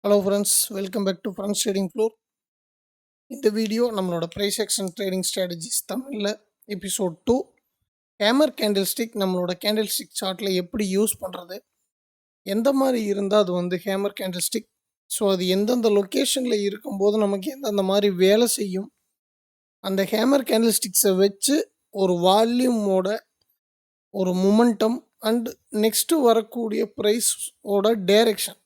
Hello friends, welcome back to friends trading floor. இந்த video நம்மளோட price action trading strategies தமிழில் episode 2. Hammer candlestick நம்மளோட candlestick சார்ட்டில் எப்படி use பண்ணுறது, எந்த மாதிரி இருந்தால் அது ஹேமர் கேண்டில் ஸ்டிக், ஸோ அது எந்தெந்த லொக்கேஷனில் இருக்கும்போது நமக்கு எந்தெந்த மாதிரி வேலை செய்யும், அந்த ஹேமர் கேண்டில் ஸ்டிக்ஸை வச்சு ஒரு வால்யூமோட ஒரு மொமெண்டம் அண்ட் நெக்ஸ்ட்டு வரக்கூடிய ப்ரைஸோட டைரெக்ஷன்,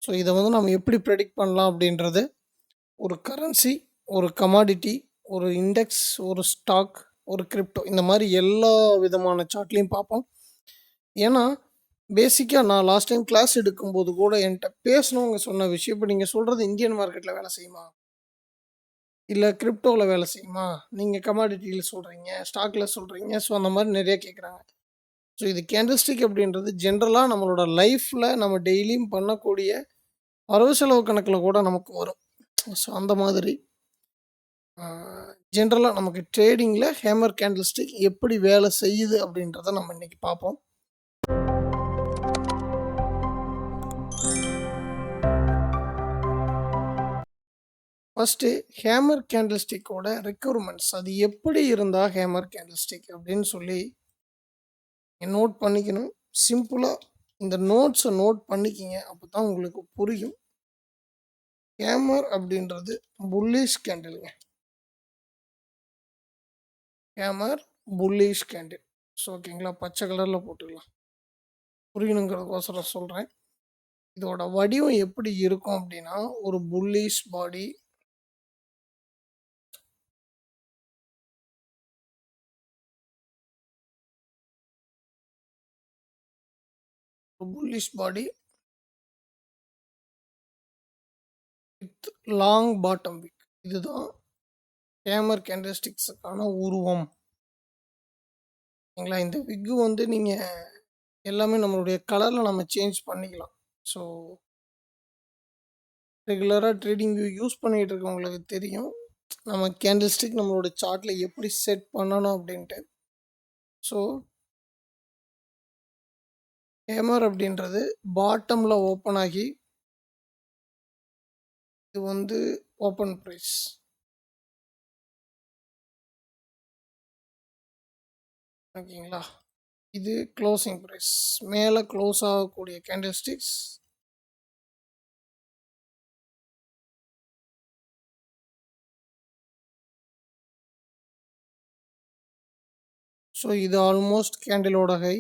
ஸோ இதை நம்ம எப்படி ப்ரெடிக்ட் பண்ணலாம் அப்படின்றது, ஒரு கரன்சி, ஒரு கமாடிட்டி, ஒரு இண்டெக்ஸ், ஒரு ஸ்டாக், ஒரு கிரிப்டோ, இந்த மாதிரி எல்லா விதமான சார்ட்லேயும் பார்ப்போம். ஏன்னா பேசிக்காக நான் லாஸ்ட் டைம் கிளாஸ் எடுக்கும்போது கூட என்கிட்ட பேசணுங்க சொன்ன விஷயம், இப்போ நீங்கள் சொல்கிறது இந்தியன் மார்க்கெட்டில் வேலை செய்யுமா, இல்லை கிரிப்டோவில் வேலை செய்யுமா, நீங்கள் கமாடிட்டியில் சொல்கிறீங்க, ஸ்டாக்கில் சொல்கிறீங்க, ஸோ அந்த மாதிரி நிறைய கேட்குறாங்க. ஸோ இது கேண்டில்ஸ்டிக் அப்படின்றது ஜென்ரலாக நம்மளோட லைஃப்பில் நம்ம டெய்லியும் பண்ணக்கூடிய வரவு செலவு கணக்கில் கூட நமக்கு வரும். ஸோ அந்த மாதிரி ஜென்ரலாக நமக்கு ட்ரேடிங்கில் ஹேமர் கேண்டில் ஸ்டிக் எப்படி வேலை செய்யுது அப்படின்றத நம்ம இன்றைக்கி பார்ப்போம். ஃபஸ்ட்டு ஹேமர் கேண்டில் ஸ்டிக்கோட ரெக்யூர்மெண்ட்ஸ், அது எப்படி இருந்தால் ஹேமர் கேண்டில் ஸ்டிக் அப்படின்னு சொல்லி நோட் பண்ணிக்கணும். சிம்பிளாக இந்த நோட்ஸை நோட் பண்ணிக்கிங்க, அப்போ தான் உங்களுக்கு புரியும். ஹேமர் அப்படின்றது புல்லிஷ் கேண்டிலுங்க, ஹேமர் புல்லிஷ் கேண்டில். ஸோ ஓகேங்களா, பச்சை கலரில் போட்டுக்கலாம், புரியணுங்கிறதுக்கோசரம் சொல்கிறேன். இதோட வடிவம் எப்படி இருக்கும் அப்படின்னா, ஒரு bullish body, bullish body with long bottom wick. இதுதான் ஹேமர் கேண்டில்ஸ்டிக்ஸுக்கான உருவம். சரிங்களா, இந்த விக்கு நீங்கள் எல்லாமே நம்மளுடைய கலரில் நம்ம சேஞ்ச் பண்ணிக்கலாம். ஸோ ரெகுலராக ட்ரேடிங் வியூ யூஸ் பண்ணிகிட்டு இருக்கவங்களுக்கு தெரியும் நம்ம கேண்டில்ஸ்டிக் நம்மளோட சார்ட்டில் எப்படி செட் பண்ணணும் அப்படின்ட்டு. ஸோ ஹேமர் அப்படின்றது பாட்டமில் ஓப்பன் ஆகி இது ஓப்பன் ப்ரைஸ், ஓகேங்களா, இது க்ளோசிங் ப்ரைஸ், மேலே க்ளோஸ் ஆகக்கூடிய கேண்டில்ஸ்டிக்ஸ். ஸோ இது ஆல்மோஸ்ட் கேண்டிலோட ஹை,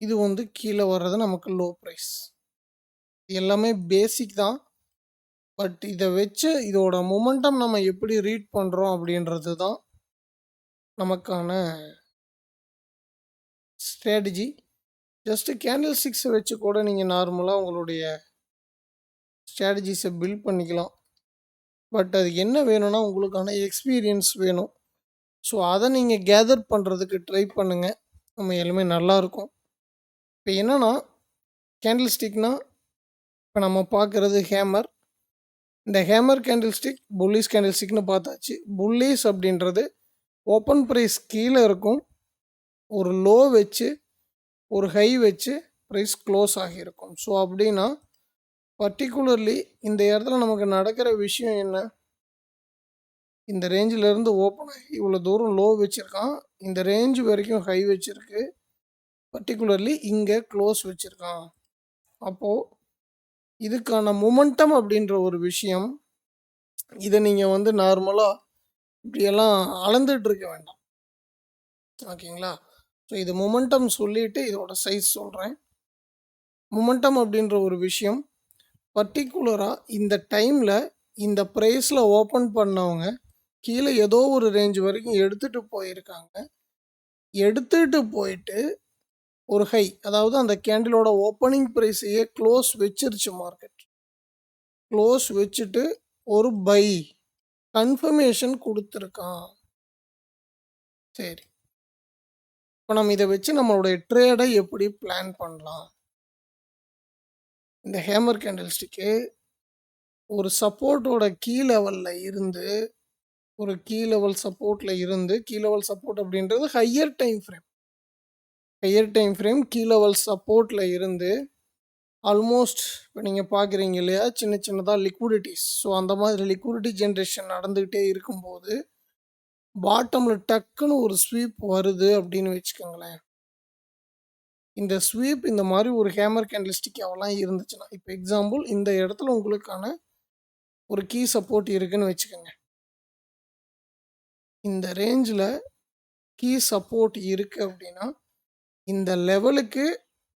இது கீழே வர்றது நமக்கு லோ ப்ரைஸ். எல்லாமே பேசிக் தான், பட் இதை வச்சு இதோட மொமெண்டம் நம்ம எப்படி ரீட் பண்ணுறோம் அப்படின்றது தான் நமக்கான ஸ்ட்ராட்டஜி. ஜஸ்ட்டு கேண்டில் ஸ்டிக்ஸை வச்சு கூட நீங்கள் நார்மலாக உங்களுடைய ஸ்ட்ராட்டஜிஸை பில்ட் பண்ணிக்கலாம். பட் அது என்ன வேணும்னா உங்களுக்கான எக்ஸ்பீரியன்ஸ் வேணும். ஸோ அதை நீங்கள் கேதர் பண்ணுறதுக்கு ட்ரை பண்ணுங்கள், நம்ம எல்லாமே நல்லாயிருக்கும். இப்போ என்னென்னா கேண்டில் ஸ்டிக்னால், இப்போ நம்ம பார்க்குறது ஹேமர். இந்த hammer candlestick bullish candle ஸ்டிக்னு பார்த்தாச்சு. புல்லிஷ் அப்படின்றது ஓப்பன் ப்ரைஸ் கீழே இருக்கும், ஒரு லோ வச்சு ஒரு ஹை வச்சு ப்ரைஸ் க்ளோஸ் ஆகியிருக்கும். ஸோ அப்படின்னா பர்டிகுலர்லி இந்த இடத்துல நமக்கு நடக்கிற விஷயம் என்ன, இந்த ரேஞ்சிலேருந்து ஓப்பன் ஆகி இவ்வளோ தூரம் லோ வச்சுருக்கான், இந்த ரேஞ்சு வரைக்கும் ஹை வச்சுருக்கு, பர்டிகுலர்லி இங்கே க்ளோஸ் வச்சுருக்கான். அப்போது இதுக்கான மொமெண்டம் அப்படின்ற ஒரு விஷயம், இதை நீங்கள் நார்மலாக இப்படியெல்லாம் அளந்துட்டு இருக்க வேண்டாம், ஓகேங்களா. ஸோ இது மொமெண்டம் சொல்லிவிட்டு இதோட சைஸ் சொல்கிறேன். மொமெண்டம் அப்படின்ற ஒரு விஷயம் பர்டிகுலராக இந்த டைமில் இந்த ப்ரைஸில் ஓப்பன் பண்ணவங்க கீழே ஏதோ ஒரு ரேஞ்ச் வரைக்கும் எடுத்துகிட்டு போயிருக்காங்க, எடுத்துகிட்டு போயிட்டு ஒரு ஹை, அதாவது அந்த கேண்டிலோட ஓப்பனிங் ப்ரைஸையே க்ளோஸ் வச்சிருச்சு மார்க்கெட், க்ளோஸ் வச்சுட்டு ஒரு பை கன்ஃபர்மேஷன் கொடுத்துருக்கான். சரி, இப்போ நம்ம இதை வச்சு நம்மளுடைய ட்ரேடை எப்படி பிளான் பண்ணலாம். இந்த ஹேமர் கேண்டில் ஸ்டிக்கு ஒரு சப்போர்ட்டோட கீ லெவலில் இருந்து, ஒரு கீ லெவல் சப்போர்ட்டில் இருந்து, கீ லெவல் சப்போர்ட் அப்படின்றது higher time frame, higher time frame key level சப்போர்ட்டில் இருந்து ஆல்மோஸ்ட் இப்போ நீங்கள் பார்க்குறீங்க இல்லையா, சின்ன சின்னதாக லிக்விடிட்டிஸ். ஸோ அந்த மாதிரி லிக்விடிட்டி ஜென்ரேஷன் நடந்துக்கிட்டே இருக்கும்போது பாட்டமில் டக்குன்னு ஒரு ஸ்வீப் வருது அப்படின்னு வச்சுக்கோங்களேன். இந்த ஸ்வீப் இந்த மாதிரி ஒரு ஹேமர் கேண்டில்ஸ்டிக் எவெல்லாம் இருந்துச்சுன்னா, இப்போ எக்ஸாம்பிள் இந்த இடத்துல உங்களுக்கான ஒரு கீ சப்போர்ட் இருக்குன்னு வச்சுக்கோங்க. இந்த ரேஞ்சில் கீ சப்போர்ட் இருக்குது அப்படின்னா இந்த லெவலுக்கு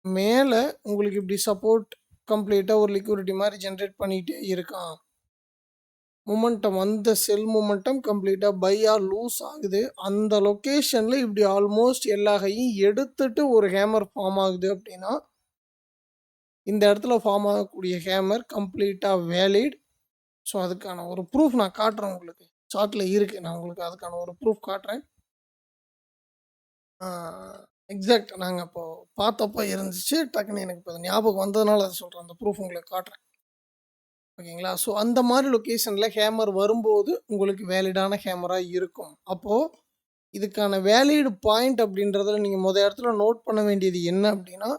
மேலே உங்களுக்கு இப்படி சப்போர்ட் கம்ப்ளீட்டாக ஒரு லிக்விடிட்டி மாதிரி ஜென்ரேட் பண்ணிகிட்டே இருக்கான். மொமெண்டம் அந்த செல் மொமெண்டம் கம்ப்ளீட்டாக பை ஆர் லூஸ் ஆகுது. அந்த லொக்கேஷனில் இப்படி ஆல்மோஸ்ட் எல்லா கையும் எடுத்துட்டு ஒரு ஹேமர் ஃபார்ம் ஆகுது அப்படின்னா இந்த இடத்துல ஃபார்ம் ஆகக்கூடிய ஹேமர் கம்ப்ளீட்டாக வேலிட். ஸோ அதுக்கான ஒரு ப்ரூஃப் நான் காட்டுறேன் உங்களுக்கு. சார்ட்டில் இருக்குது, நான் உங்களுக்கு அதுக்கான ஒரு ப்ரூஃப் காட்டுறேன். எக்ஸாக்ட் நாங்கள் இப்போது பார்த்தப்போ இருந்துச்சு, டக்குன்னு எனக்கு இப்போ ஞாபகம் வந்ததுனால அதை சொல்கிறேன். அந்த ப்ரூஃப் உங்களுக்கு காட்டுறேன். ஓகேங்களா? ஸோ அந்த மாதிரி லொக்கேஷனில் ஹேமர் வரும்போது உங்களுக்கு வேலிடான ஹேமராக இருக்கும். அப்போது இதுக்கான வேலிட் பாயிண்ட் அப்படின்றதில் நீங்கள் இடத்துல நோட் பண்ண வேண்டியது என்ன அப்படின்னா,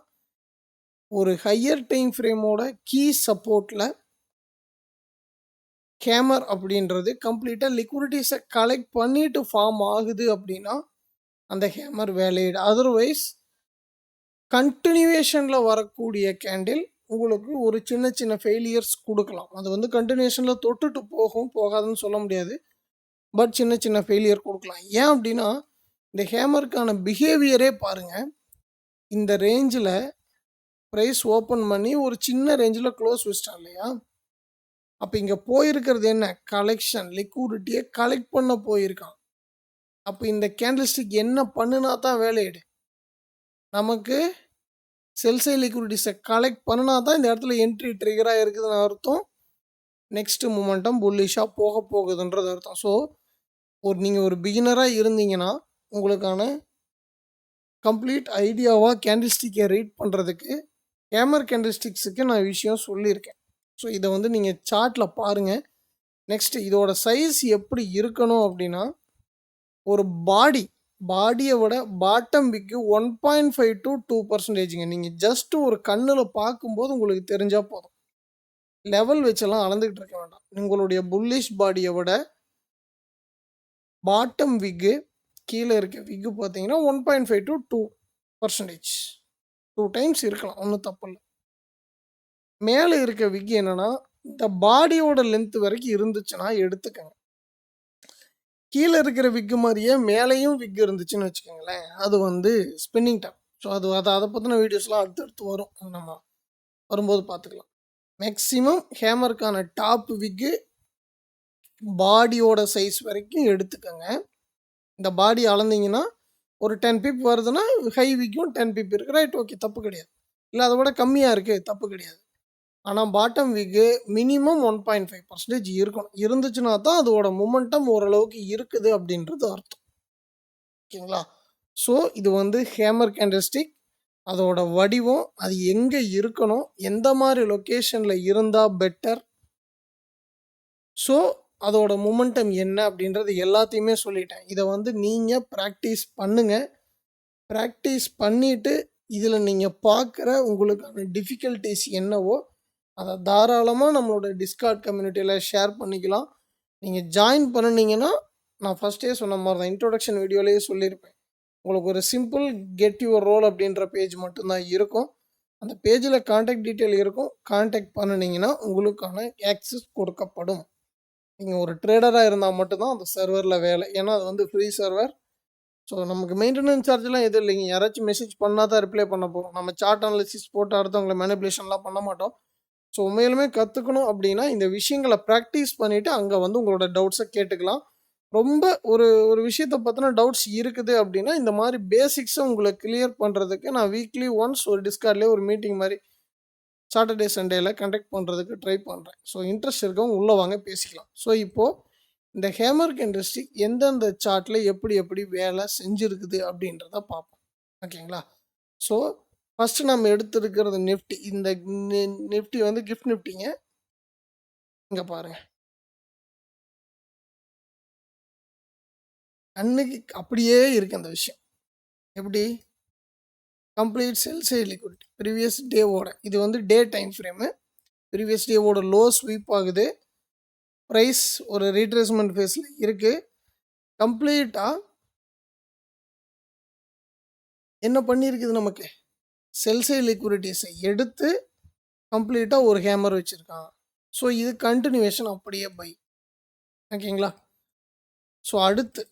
ஒரு ஹையர் டைம் ஃப்ரேமோட கீ சப்போர்ட்டில் ஹேமர் அப்படின்றது கம்ப்ளீட்டாக லிக்விடிட்டிஸை கலெக்ட் பண்ணிட்டு ஃபார்ம் ஆகுது அப்படின்னா அந்த ஹேமர் வேலிட். அதர்வைஸ் கண்டினியூவேஷனில் வரக்கூடிய கேண்டில் உங்களுக்கு ஒரு சின்ன சின்ன ஃபெயிலியர்ஸ் கொடுக்கலாம். அது வந்து கண்டினியூஷனில் தொட்டுட்டு போகாதுன்னு சொல்ல முடியாது. பட் சின்ன சின்ன ஃபெயிலியர் கொடுக்கலாம். ஏன் அப்படின்னா இந்த ஹேமருக்கான பிஹேவியரே பாருங்கள். இந்த ரேஞ்சில் ப்ரைஸ் ஓப்பன் பண்ணி ஒரு சின்ன ரேஞ்சில் க்ளோஸ் வச்சிட்டான் இல்லையா? அப்போ இங்கே போயிருக்கிறது என்ன? கலெக்ஷன், லிக்விடிட்டியை கலெக்ட் பண்ண போயிருக்கான். அப்போ இந்த கேண்டில்ஸ்டிக் என்ன பண்ணுனா தான் வேலையிடு, நமக்கு செல்சை லிக்விடிட்டிஸை கலெக்ட் பண்ணினா தான் இந்த இடத்துல என்ட்ரி ட்ரிகராக இருக்குதுன்னு அர்த்தம். நெக்ஸ்ட்டு மூமெண்டம் புல்லிஷாக போகுதுன்றது அர்த்தம். ஸோ நீங்கள் ஒரு பிகினராக இருந்தீங்கன்னா உங்களுக்கான கம்ப்ளீட் ஐடியாவாக கேண்டில்ஸ்டிக்கை ரீட் பண்ணுறதுக்கு ஹேமர் கேண்டில்ஸ்டிக்ஸுக்கு நான் விஷயம் சொல்லியிருக்கேன். ஸோ இதை வந்து நீங்கள் சார்ட்டில் பாருங்கள். நெக்ஸ்ட்டு இதோட சைஸ் எப்படி இருக்கணும் அப்படின்னா, ஒரு பாடியை விட பாட்டம் விக்கு 1.5 to 2%. நீங்கள் ஜஸ்ட்டு ஒரு கண்ணில் பார்க்கும்போது உங்களுக்கு தெரிஞ்சால் போதும். லெவல் வச்செல்லாம் அளந்துக்கிட்டு இருக்க வேண்டாம். உங்களுடைய புல்லிஷ் பாடியை விட பாட்டம் விக்கு கீழே இருக்க விக்கு பார்த்தீங்கன்னா 1.5 to 2%. 2 டைம்ஸ் இருக்கலாம், ஒன்றும் தப்பு இல்லை. மேலே இருக்க விக் என்னென்னா இந்த பாடியோட லென்த் வரைக்கும் இருந்துச்சுன்னா எடுத்துக்கங்க. கீழே இருக்கிற விக்கு மாதிரியே மேலேயும் விக் இருந்துச்சுன்னு வச்சுக்கோங்களேன், அது வந்து ஸ்பின்னிங் டைம். ஸோ அதை பற்றின வீடியோஸ்லாம் அடுத்தடுத்து வரும், நம்ம வரும்போது பார்த்துக்கலாம். மேக்ஸிமம் ஹேமருக்கான டாப் விக்கு பாடியோட சைஸ் வரைக்கும் எடுத்துக்கோங்க. இந்த பாடி அளந்தீங்கன்னா ஒரு 10 பிப் வருதுன்னா ஹை விக்கும் 10 பிப் இருக்குது, ரைட், ஓகே, தப்பு கிடையாது. இல்லை அதை விட கம்மியாக இருக்குது, தப்பு கிடையாது. ஆனால் பாட்டம் விக்கு மினிமம் 1.5% இருக்கணும். இருந்துச்சுன்னா தான் அதோட மொமெண்டம் ஓரளவுக்கு இருக்குது அப்படின்றது அர்த்தம். ஓகேங்களா? ஸோ இது வந்து ஹேமர் கேண்டில்ஸ்டிக், அதோட வடிவம், அது எங்கே இருக்கணும், எந்த மாதிரி லொக்கேஷனில் இருந்தால் பெட்டர், ஸோ அதோட மொமெண்டம் என்ன அப்படின்றது எல்லாத்தையுமே சொல்லிட்டேன். இதை வந்து நீங்கள் ப்ராக்டிஸ் பண்ணுங்கள். ப்ராக்டிஸ் பண்ணிவிட்டு இதில் நீங்கள் பார்க்குற உங்களுக்கான டிஃபிகல்ட்டிஸ் என்னவோ அதை தாராளமாக நம்மளோட டிஸ்கார்ட் கம்யூனிட்டியில் ஷேர் பண்ணிக்கலாம். நீங்கள் ஜாயின் பண்ணினீங்கன்னா நான் ஃபஸ்ட்டே சொன்ன மாதிரி தான், இன்ட்ரொடக்ஷன் வீடியோலேயே சொல்லியிருப்பேன். உங்களுக்கு ஒரு சிம்பிள் கெட் யுவர் ரோல் அப்படின்ற பேஜ் மட்டும்தான் இருக்கும். அந்த பேஜில் கான்டாக்ட் டீட்டெயில் இருக்கும். கான்டாக்ட் பண்ணினீங்கன்னா உங்களுக்கான ஆக்சஸ் கொடுக்கப்படும். நீங்கள் ஒரு ட்ரேடராக இருந்தால் மட்டும்தான் அந்த சர்வரில் வேலை. ஏன்னா அது வந்து ஃப்ரீ சர்வர். ஸோ நமக்கு மெயின்டெனன்ஸ் சார்ஜ்லாம் எதுவும் இல்லைங்க. யாராச்சும் மெசேஜ் பண்ணால் தான் ரிப்ளை பண்ண போகிறோம். நம்ம சார்ட் அனாலிசிஸ் போட்டு அடுத்தவங்களை மேனிபுலேஷன்லாம் பண்ண மாட்டோம். ஸோ உண்மையிலுமே கற்றுக்கணும் அப்படின்னா இந்த விஷயங்களை ப்ராக்டிஸ் பண்ணிவிட்டு அங்கே வந்து உங்களோட டவுட்ஸை கேட்டுக்கலாம். ரொம்ப ஒரு விஷயத்தை பற்றின டவுட்ஸ் இருக்குது அப்படின்னா இந்த மாதிரி பேசிக்ஸை உங்களை கிளியர் பண்ணுறதுக்கு நான் வீக்லி ஒன்ஸ் ஒரு டிஸ்கார்ட்லேயே ஒரு மீட்டிங் மாதிரி சாட்டர்டே சண்டேயில் கண்டக்ட் பண்ணுறதுக்கு ட்ரை பண்ணுறேன். ஸோ இன்ட்ரெஸ்ட் இருக்கவங்க உள்ளே வாங்க, பேசிக்கலாம். ஸோ இப்போது இந்த ஹேமர்க் இண்டஸ்ட்ரி எந்தெந்த சார்ட்டில் எப்படி எப்படி வேலை செஞ்சுருக்குது அப்படின்றத பார்ப்போம். ஓகேங்களா? ஸோ ஃபஸ்ட்டு நம்ம எடுத்துருக்கிறது நிஃப்டி. இந்த நிஃப்டி வந்து கிஃப்ட் நிஃப்டிங்க. இங்கே பாருங்கள், கண்ணுக்கு அப்படியே இருக்குது அந்த விஷயம். எப்படி complete sell side liquidity previous டேவோட, இது வந்து டே டைம் ஃப்ரேமு. ப்ரீவியஸ் டேவோட லோ ஸ்வீப் ஆகுது. ப்ரைஸ் ஒரு ரீட்ரேஸ்மெண்ட் ஃபேஸில் இருக்குது. கம்ப்ளீட்டாக என்ன பண்ணியிருக்குது, நமக்கு செல் சைடு லிக்விடிட்டிஸை எடுத்து கம்ப்ளீட்டாக ஒரு ஹேமர் வச்சுருக்கான். ஸோ இது கண்டினியூவேஷன் அப்படியே பை. ஓகேங்களா? ஸோ அடுத்து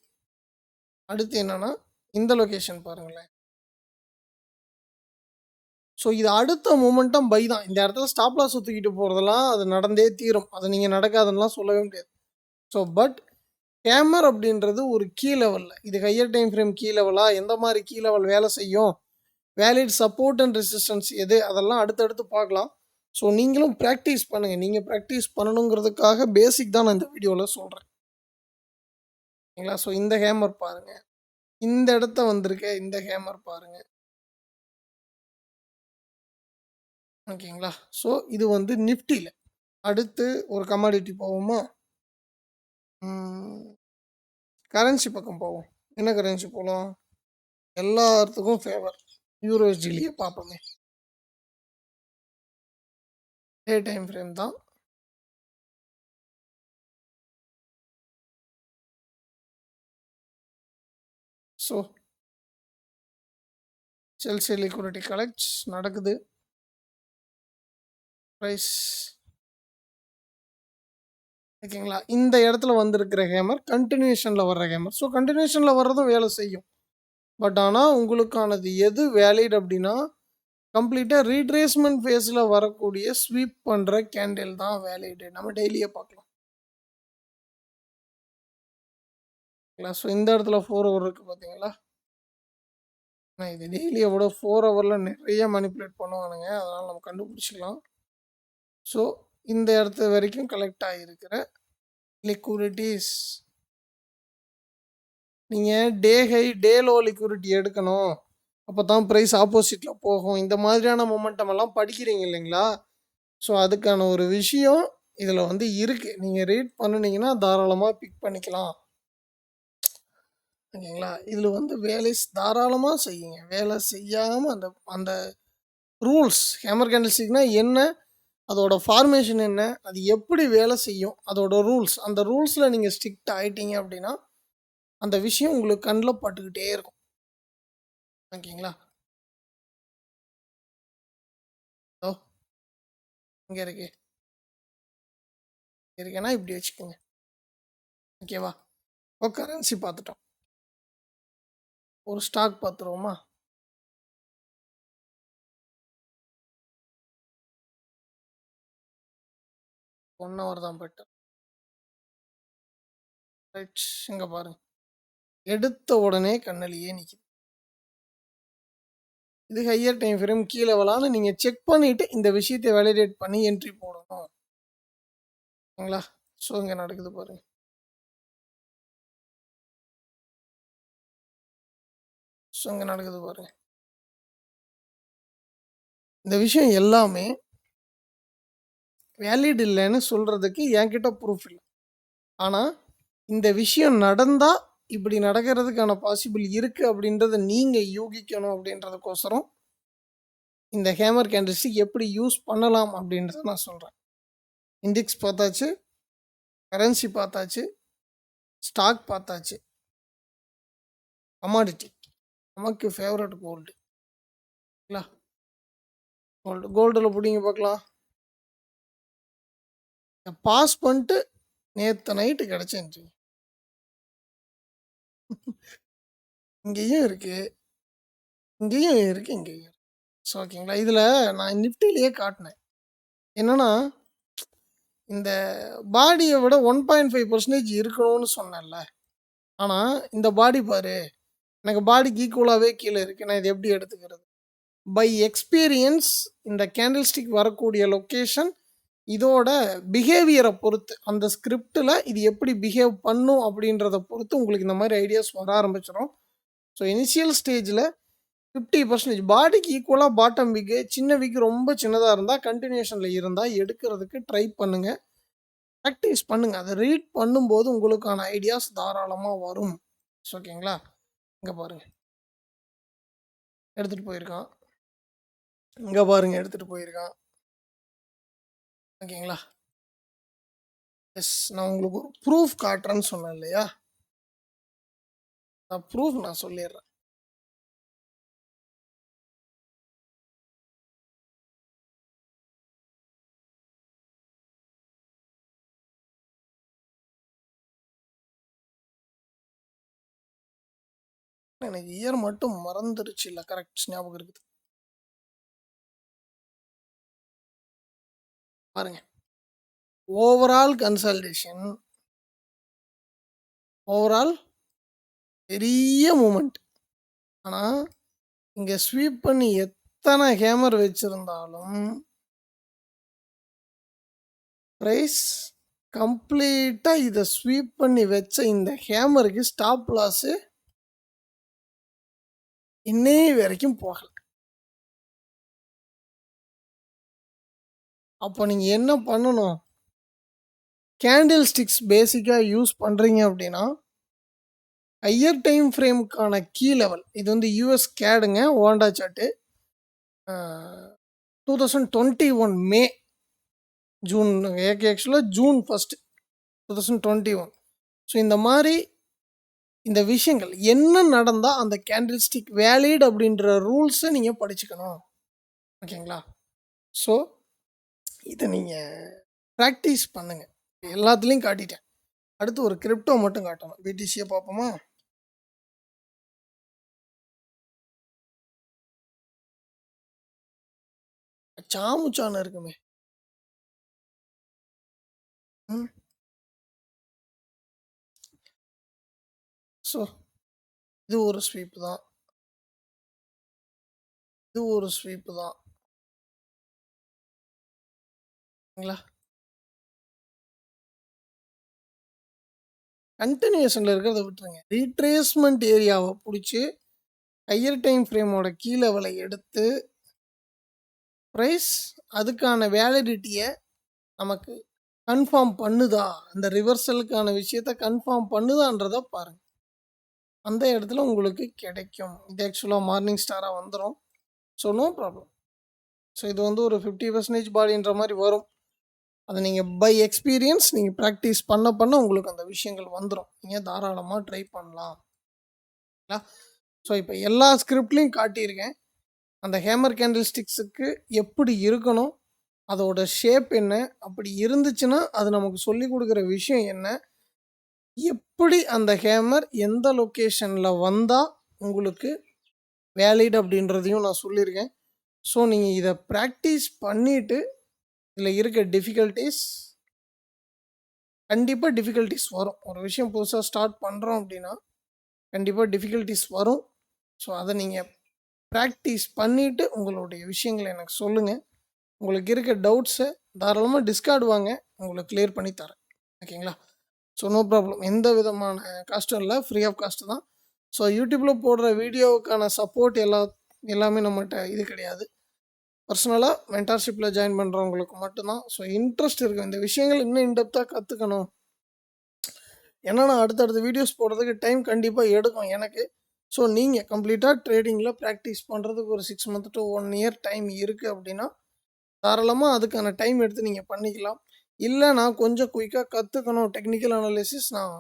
என்னென்னா இந்த லொக்கேஷன் பாருங்களேன். ஸோ இது அடுத்த மூமெண்டம் பை தான். இந்த இடத்துல ஸ்டாப் லாஸ் தூக்கிட்டு போகிறதெல்லாம் அது நடந்தே தீரும். அதை நீங்கள் நடக்காதுன்னெலாம் சொல்லவே முடியாது. ஸோ பட் ஹேமர் அப்படின்றது ஒரு கீ லெவலில், இது ஹையர் டைம் ஃப்ரேம் கீ லெவலாக எந்த மாதிரி கீ லெவல் வேலை செய்யும், வேலிட் சப்போர்ட் அண்ட் ரெசிஸ்டன்ஸ் எது, அதெல்லாம் அடுத்தடுத்து பார்க்கலாம். ஸோ நீங்களும் ப்ராக்டிஸ் பண்ணுங்கள். நீங்கள் ப்ராக்டிஸ் பண்ணணுங்கிறதுக்காக பேசிக் தான் நான் இந்த வீடியோவில் சொல்கிறேன். ஓகேங்களா? ஸோ இந்த ஹேமர் பாருங்கள், இந்த இடத்த வந்திருக்க இந்த ஹேமர் பாருங்கள். ஓகேங்களா? ஸோ இது வந்து நிஃப்டியில். அடுத்து ஒரு கமாடிட்டி போவோமா? கரன்சி பக்கம் போவோம். என்ன கரன்சி போகலாம்? எல்லாத்துக்கும் ஃபேவர் யூரோஸ்டிலேயே பார்ப்போமே. டே டைம் ஃப்ரேம் தான். ஸோ செல்சி லிக்விடிட்டி கலெக்ட்ஸ் நடக்குது. ப்ரைஸ் ஓகேங்களா? இந்த இடத்துல வந்திருக்கிற ஹேமர் கண்டினியூஷனில் வர்ற ஹேமர். ஸோ கண்டினியூஷனில் வர்றதும் வேலை செய்யும். பட் ஆனால் உங்களுக்கானது எது வேலிட் அப்படின்னா, கம்ப்ளீட்டாக ரீட்ரேஸ்மெண்ட் ஃபேஸில் வரக்கூடிய ஸ்வீப் பண்ணுற கேண்டில் தான் வேலிடு. நம்ம டெய்லியே பார்க்கலாம். ஸோ இந்த இடத்துல 4 ஹவர் இருக்குது பார்த்தீங்களா? ஆனால் இது டெய்லியை விட 4 ஹவரில் நிறைய மனிப்புலேட் பண்ணுவானுங்க. அதனால் நம்ம கண்டுபிடிச்சிக்கலாம். ஸோ இந்த இடத்து வரைக்கும் கலெக்ட் ஆகியிருக்கிற லிக்விடிட்டிஸ், நீங்கள் டே ஹை டே லோ லிக்விடிட்டி எடுக்கணும், அப்போ தான் ப்ரைஸ் ஆப்போசிட்டில் போகும். இந்த மாதிரியான மொமெண்டம் எல்லாம் படிக்கிறீங்க இல்லைங்களா? ஸோ அதுக்கான ஒரு விஷயம் இதில் வந்து இருக்குது. நீங்கள் ரீட் பண்ணினீங்கன்னா தாராளமாக பிக் பண்ணிக்கலாம். ஓகேங்களா? இதில் வந்து வேலை தாராளமாக செய்யுங்க. வேலை செய்யாமல் அந்த அந்த ரூல்ஸ், ஹேமர் கேண்டில்ஸ்டிக்னா என்ன, அதோட ஃபார்மேஷன் என்ன, அது எப்படி வேலை செய்யும், அதோட ரூல்ஸ், அந்த ரூல்ஸில் நீங்கள் ஸ்ட்ரிக்ட் ஆகிட்டீங்க அப்படின்னா அந்த விஷயம் உங்களுக்கு கண்ணில் பட்டுக்கிட்டே இருக்கும். ஓகேங்களா? ஓ இங்கே இருக்கேன்னா இப்படி வச்சுக்கோங்க. ஓகேவா? ஓ கரன்சி பார்த்துட்டோம். ஒரு ஸ்டாக் பார்த்துருவோமா? ஒன் ஹவர் தான் பெட்டர். ரைட், இங்கே பாருங்க, எடுத்த உடனே கண்ணிலேயே நிற்கிது. இது ஹையர் டைம் ஃப்ரேம் கீ லெவலான்னு நீங்கள் செக் பண்ணிவிட்டு இந்த விஷயத்தை வேலிடேட் பண்ணி என்ட்ரி போடணும். ஓகேங்களா? ஸோ இங்கே நடக்குது பாருங்க. ஸோ இங்கே நடக்குது பாருங்க. இந்த விஷயம் எல்லாமே வேலிட் இல்லைன்னு சொல்கிறதுக்கு என்கிட்ட ப்ரூஃப் இல்லை. ஆனால் இந்த விஷயம் நடந்தால் இப்படி நடக்கிறதுக்கான பாசிபிள் இருக்குது அப்படின்றத நீங்கள் யூகிக்கணும். அப்படின்றதுக்கோசரம் இந்த ஹேமர் கேண்டில்ஸ்டிக் எப்படி யூஸ் பண்ணலாம் அப்படின்றத நான் சொல்கிறேன். இண்டெக்ஸ் பார்த்தாச்சு, கரன்சி பார்த்தாச்சு, ஸ்டாக் பார்த்தாச்சு, கமாடிட்டி, நமக்கு ஃபேவரட் கோல்டு. இல்லை கோல்டில் பிடிங்க பார்க்கலாம். பாஸ் பண்ணிட்டு நேற்று நைட்டு கிடச்சேன்ட்டு இங்கேயும் இருக்குது, இங்கேயும் இருக்குது, இங்கேயும் இருக்குது. ஸோ ஓகேங்களா? இதில் நான் நிஃப்டிலேயே காட்டினேன். என்னென்னா இந்த பாடியை விட 1.5% இருக்கணும்னு சொன்னேன்ல. ஆனால் இந்த பாடி பாரு, எனக்கு பாடிக்கு ஈக்குவலாகவே கீழே இருக்குது. நான் இது எப்படி எடுத்துக்கிறது? பை எக்ஸ்பீரியன்ஸ் இந்த கேண்டில்ஸ்டிக் வரக்கூடிய லொக்கேஷன் இதோட பிஹேவியரை பொறுத்து, அந்த ஸ்கிரிப்டில் இது எப்படி பிஹேவ் பண்ணும் அப்படின்றத பொறுத்து உங்களுக்கு இந்த மாதிரி ஐடியாஸ் வர ஆரம்பிச்சிடும். ஸோ இனிஷியல் ஸ்டேஜில் 50% பாடிக்கு ஈக்குவலாக பாட்டம் விக்கு, சின்ன விக்கு ரொம்ப சின்னதாக இருந்தால் கண்டினியூஷனில் இருந்தால் எடுக்கிறதுக்கு ட்ரை பண்ணுங்கள். ப்ராக்டிஸ் பண்ணுங்கள். அதை ரீட் பண்ணும்போது உங்களுக்கான ஐடியாஸ் தாராளமாக வரும். ஓகேங்களா? இங்கே பாருங்கள், எடுத்துகிட்டு போயிருக்கான். இங்கே பாருங்க எடுத்துகிட்டு போயிருக்கான். ஓகேங்களா? எஸ், நான் உங்களுக்கு ஒரு ப்ரூஃப் காட்டுறேன்னு சொன்னேன் இல்லையா? ப்ரூஃப் நான் சொல்லிடுறேன். எனக்கு இயர் மட்டும் மறந்துருச்சு, இல்லை கரெக்ட் ஞாபகம் இருக்குது. பாருங்க, ஓவரால் கன்சல்டேஷன், ஓவரால் பெரிய மூமெண்ட். ஆனால் இங்கே ஸ்வீப் பண்ணி எத்தனை ஹேமர் வச்சிருந்தாலும் ப்ரைஸ் கம்ப்ளீட்டாக இதை ஸ்வீப் பண்ணி வச்ச இந்த ஹேமருக்கு ஸ்டாப் லாஸு இன்னே வரைக்கும் போகலை. அப்போ நீங்கள் என்ன பண்ணணும்? கேண்டில் ஸ்டிக்ஸ் பேசிக்காக யூஸ் பண்ணுறீங்க அப்படின்னா ஹையர் டைம் ஃப்ரேமுக்கான கீ லெவல், இது வந்து யூஎஸ் கேடுங்க, ஓண்டா சார்ட்டு, 2021 மே ஜூன், ஆக்சுவலாக ஜூன் 1 2021. ஸோ இந்த மாதிரி இந்த விஷயங்கள் என்ன நடந்தால் அந்த கேண்டில் ஸ்டிக் வேலிட் அப்படின்ற ரூல்ஸை நீங்கள் படிச்சுக்கணும். ஓகேங்களா? ஸோ இதை நீங்கள் ப்ராக்டிஸ் பண்ணுங்கள். எல்லாத்துலேயும் காட்டிட்டேன். அடுத்து ஒரு கிரிப்டோ மட்டும் காட்டணும். பிடிசியை பார்ப்போமா? சாமுச்சான இருக்குமே. ஸோ இது ஒரு ஸ்வீப்பு தான், இது ஒரு ஸ்வீப்பு தான். சரிங்களா? கண்டினியூஷனில் இருக்கிறத விட்டுருங்க. ரீட்ரேஸ்மெண்ட் ஏரியாவை பிடிச்சி ஹையர் டைம் ஃப்ரேமோட கீ லெவலை எடுத்து ப்ரைஸ் அதுக்கான வேலிடிட்டியை நமக்கு கன்ஃபார்ம் பண்ணுதா, அந்த ரிவர்சலுக்கான விஷயத்த கன்ஃபார்ம் பண்ணுதான்றதை பாருங்கள். அந்த இடத்துல உங்களுக்கு கிடைக்கும். இது ஆக்சுவலாக மார்னிங் ஸ்டாராக வந்துடும். So no problem. ஸோ இது வந்து ஒரு 50% பாடின்ற மாதிரி வரும். அதை நீங்கள் பை எக்ஸ்பீரியன்ஸ் நீங்கள் ப்ராக்டிஸ் பண்ண பண்ண உங்களுக்கு அந்த விஷயங்கள் வந்துடும். நீங்கள் தாராளமாக ட்ரை பண்ணலாம். ஸோ இப்போ எல்லா ஸ்கிரிப்ட்லேயும் காட்டியிருக்கேன். அந்த ஹேமர் கேண்டில் ஸ்டிக்ஸுக்கு எப்படி இருக்கணும், அதோட ஷேப் என்ன, அப்படி இருந்துச்சுன்னா அது நமக்கு சொல்லி கொடுக்குற விஷயம் என்ன, எப்படி அந்த ஹேமர் எந்த லொக்கேஷனில் வந்தால் உங்களுக்கு வேலிட் அப்படின்றதையும் நான் சொல்லியிருக்கேன். ஸோ நீங்கள் இதை ப்ராக்டிஸ் பண்ணிவிட்டு இதில் இருக்க டிஃபிகல்ட்டிஸ், கண்டிப்பாக டிஃபிகல்ட்டிஸ் வரும். ஒரு விஷயம் புதுசாக ஸ்டார்ட் பண்ணுறோம் அப்படின்னா கண்டிப்பாக டிஃபிகல்ட்டிஸ் வரும். ஸோ அதை நீங்கள் ப்ராக்டிஸ் பண்ணிவிட்டு உங்களுடைய விஷயங்களை எனக்கு சொல்லுங்கள். உங்களுக்கு இருக்க டவுட்ஸை தாராளமாக டிஸ்கார்டு வாங்க, உங்களுக்கு கிளியர் பண்ணி தரேன். ஓகேங்களா? So no problem. எந்த விதமான காஸ்ட்டும் இல்லை, ஃப்ரீ ஆஃப் காஸ்ட்டு தான். ஸோ யூடியூப்பில் போடுற வீடியோவுக்கான சப்போர்ட் எல்லாமே நம்மகிட்ட இது கிடையாது. பர்சனலாக மென்டார்ஷிப்பில் ஜாயின் பண்ணுறவங்களுக்கு மட்டும்தான். ஸோ இன்ட்ரெஸ்ட் இருக்குது இந்த விஷயங்கள் இன்னும் இன்டெப்த்தாக கற்றுக்கணும். ஏன்னா நான் அடுத்தடுத்த வீடியோஸ் போடுறதுக்கு டைம் கண்டிப்பாக எடுக்கும் எனக்கு. ஸோ நீங்கள் கம்ப்ளீட்டாக ட்ரேடிங்கில் ப்ராக்டிஸ் பண்ணுறதுக்கு ஒரு 6 months to 1 year டைம் இருக்குது அப்படின்னா தாராளமாக அதுக்கான டைம் எடுத்து நீங்கள் பண்ணிக்கலாம். இல்லை நான் கொஞ்சம் குயிக்காக கற்றுக்கணும், டெக்னிக்கல் அனாலிசிஸ் நான்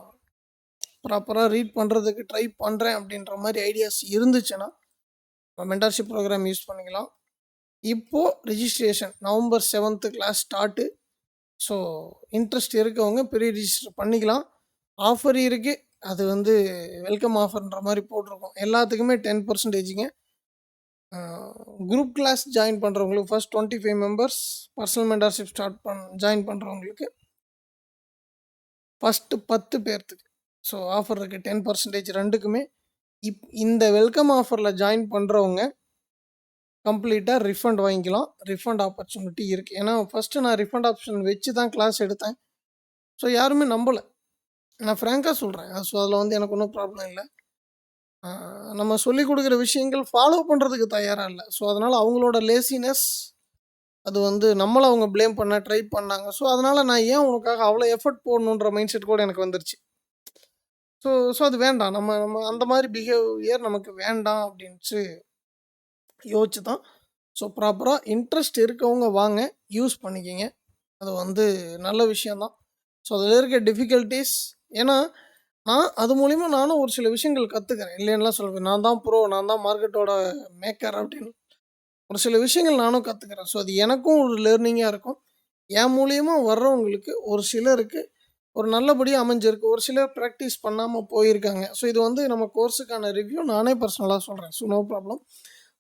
ப்ராப்பராக ரீட் பண்ணுறதுக்கு ட்ரை பண்ணுறேன் அப்படின்ற மாதிரி ஐடியாஸ் இருந்துச்சுன்னா மென்டார்ஷிப் ப்ரோக்ராம் யூஸ் பண்ணிக்கலாம். இப்போது registration November 7th class start. So interest இருக்கவங்க பெரிய ரிஜிஸ்டர் பண்ணிக்கலாம். ஆஃபர் இருக்குது, அது வந்து வெல்கம் ஆஃபர்ன்ற மாதிரி போட்டிருக்கோம். எல்லாத்துக்குமே 10%ங்க. குரூப் கிளாஸ் ஜாயின் பண்ணுறவங்களுக்கு first 25 members personal mentorship join பண்ணுறவங்களுக்கு ஃபஸ்ட்டு 10 பேர்த்துக்கு ஸோ ஆஃபர் இருக்குது 10% ரெண்டுக்குமே. இந்த வெல்கம் ஆஃபரில் ஜாயின் பண்ணுறவங்க கம்ப்ளீட்டாக ரிஃபண்ட் வாங்கிக்கலாம். ரிஃபண்ட் ஆப்பர்ச்சுனிட்டி இருக்குது. ஏன்னா ஃபஸ்ட்டு நான் ரிஃபண்ட் ஆப்ஷன் வச்சு தான் கிளாஸ் எடுத்தேன். ஸோ யாருமே நம்பலை, நான் ஃப்ராங்காக சொல்கிறேன். ஸோ அதில் வந்து எனக்கு ஒன்றும் ப்ராப்ளம் இல்லை. நம்ம சொல்லிக் கொடுக்குற விஷயங்கள் ஃபாலோ பண்ணுறதுக்கு தயாராக இல்லை. ஸோ அதனால் அவங்களோட லேசினஸ் அது வந்து நம்மளை அவங்க ப்ளேம் பண்ண ட்ரை பண்ணாங்க. ஸோ அதனால் நான் ஏன் உனக்காக அவ்வளோ எஃபர்ட் போடணுன்ற மைண்ட் செட் கூட எனக்கு வந்துருச்சு. ஸோ ஸோ அது வேண்டாம், நம்ம நம்ம அந்த மாதிரி பிஹேவியர் நமக்கு வேண்டாம் அப்படின்ட்டு யோசிச்சு தான் ஸோ ப்ராப்பராக இன்ட்ரெஸ்ட் இருக்கவங்க வாங்க, யூஸ் பண்ணிக்கிங்க. அது வந்து நல்ல விஷயம் தான். ஸோ அதில் இருக்க டிஃபிகல்ட்டீஸ் ஏன்னா, நான் அது மூலிமா நானும் ஒரு சில விஷயங்கள் கற்றுக்கிறேன். இல்லைன்னுலாம் சொல்லுவேன். நான் தான் ப்ரோ, நான் தான் மார்க்கெட்டோட மேக்கர் அப்படின்னு. ஒரு சில விஷயங்கள் நானும் கற்றுக்கிறேன். ஸோ அது எனக்கும் ஒரு லேர்னிங்காக இருக்கும். என் மூலியமா வர்றவங்களுக்கு ஒரு சிலருக்கு ஒரு நல்லபடியா அமைஞ்சிருக்கு. ஒரு சிலர் பிராக்டிஸ் பண்ணாம போயிருக்காங்க. ஸோ இது வந்து நம்ம கோர்ஸுக்கான ரிவ்யூ நானே பர்சனலா சொல்றேன். So no problem.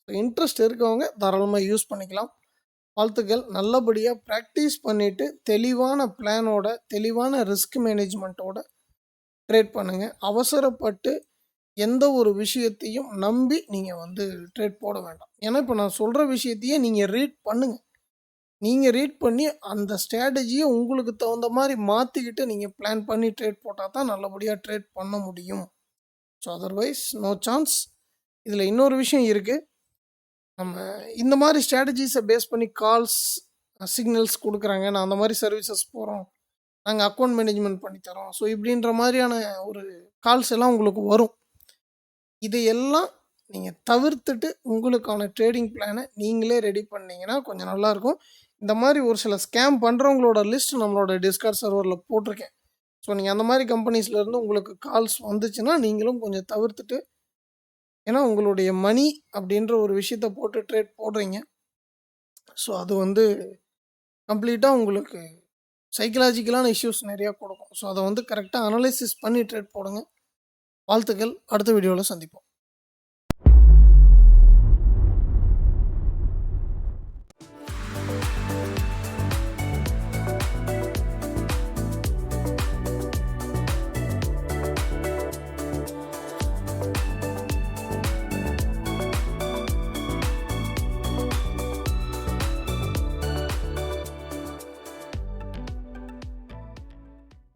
இன்ட்ரெஸ்ட் இருக்கவங்க தாராளமா யூஸ் பண்ணிக்கலாம். வாழ்த்துக்கள். நல்லபடியா பிராக்டிஸ் பண்ணிட்டு, தெளிவான பிளானோட, தெளிவான ரிஸ்க் மேனேஜ்மென்ட்டோட ட்ரேட் பண்ணுங்க. அவசரப்பட்டு எந்த ஒரு விஷயத்தையும் நம்பி நீங்க வந்து ட்ரேட் போட வேண்டாம். ஏன்னா, இப்ப நான் சொல்ற விஷயத்தையே நீங்க ரீட் பண்ணுங்க. நீங்க ரீட் பண்ணி அந்த ஸ்ட்ராட்டஜிய உங்களுக்கு தகுந்த மாரி மாத்திக்கிட்டு நீங்க பிளான் பண்ணி ட்ரேட் போட்டா தான் நல்லபடியா ட்ரேட் பண்ண முடியும். So otherwise no chance. இதில இன்னொரு விஷயம் இருக்கு. நம்ம இந்த மாரி ஸ்ட்ராட்டஜிஸ பேஸ் பண்ணி கால்ஸ், சிக்னல்ஸ் குடுக்குறாங்க. நான் அந்த மாரி சர்வீசஸ் போறோம். நாங்க அக்கவுண்ட் மேனேஜ்மென்ட் பண்ணி தரோம். ஸோ இப்படின்ற மாரியான ஒரு கால்ஸ் எல்லாம் உங்களுக்கு வரும். இதையெல்லாம் நீங்க தவிர்த்துட்டு உங்களுக்கான ட்ரேடிங் பிளான நீங்களே ரெடி பண்ணீங்கன்னா கொஞ்சம் நல்லாயிருக்கும். இந்த மாரி ஒரு சில ஸ்கேம் பண்றவங்களோட லிஸ்ட் நம்மளோட டிஸ்கார்ட் சர்வர்ல போட்டிருக்கேன். ஸோ நீங்க அந்த மாரி கம்பெனிஸ்லேருந்து உங்களுக்கு கால்ஸ் வந்துச்சுன்னா, நீங்களும் கொஞ்சம் தவிர்த்துட்டு ஏன்னா உங்களுடைய மணி அப்படின்ற ஒரு விஷயத்த போட்டு ட்ரேட் போடுறீங்க. ஸோ அது வந்து கம்ப்ளீட்டா உங்களுக்கு சைக்காலஜிக்கலான இஷ்யூஸ் நெறையா கொடுக்கும். ஸோ அத வந்து கரெக்ட்டா அனலைசிஸ் பண்ணி ட்ரேட் போடுங்க. வாழ்த்துக்கள். அடுத்த வீடியோல சந்திப்போம்.